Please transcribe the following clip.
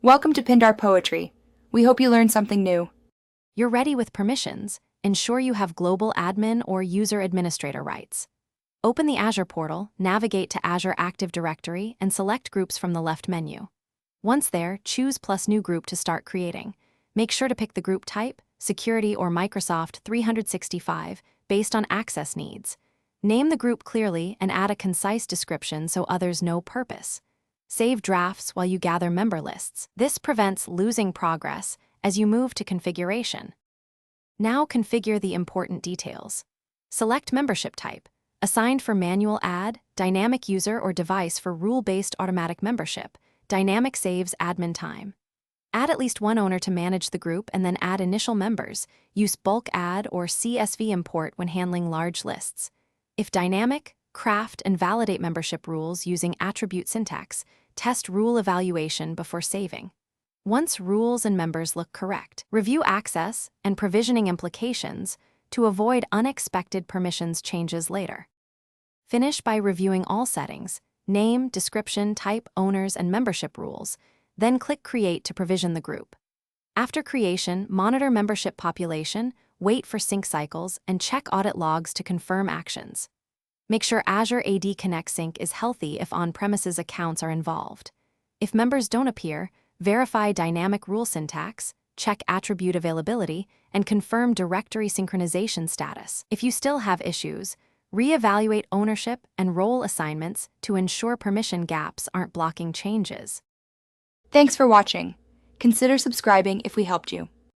Welcome to Pindar Poetry. We hope you learned something new. You're ready with permissions. Ensure you have global admin or user administrator rights. Open the Azure portal, navigate to Azure Active Directory, and select groups from the left menu. Once there, choose plus new group to start creating. Make sure to pick the group type, security or Microsoft 365, based on access needs. Name the group clearly and add a concise description so others know purpose. Save drafts while you gather member lists. This prevents losing progress as you move to configuration. Now configure the important details. Select membership type, assigned for manual add, dynamic user or device for rule-based automatic membership. Dynamic saves admin time. Add at least one owner to manage the group and then add initial members. Use bulk add or CSV import when handling large lists. If dynamic, craft and validate membership rules using attribute syntax. Test rule evaluation before saving. Once rules and members look correct, review access and provisioning implications to avoid unexpected permissions changes later. Finish by reviewing all settings, name, description, type, owners, and membership rules, then click Create to provision the group. After creation, monitor membership population, wait for sync cycles, and check audit logs to confirm actions. Make sure Azure AD Connect Sync is healthy if on-premises accounts are involved. If members don't appear, verify dynamic rule syntax, check attribute availability, and confirm directory synchronization status. If you still have issues, reevaluate ownership and role assignments to ensure permission gaps aren't blocking changes. Thanks for watching. Consider subscribing if we helped you.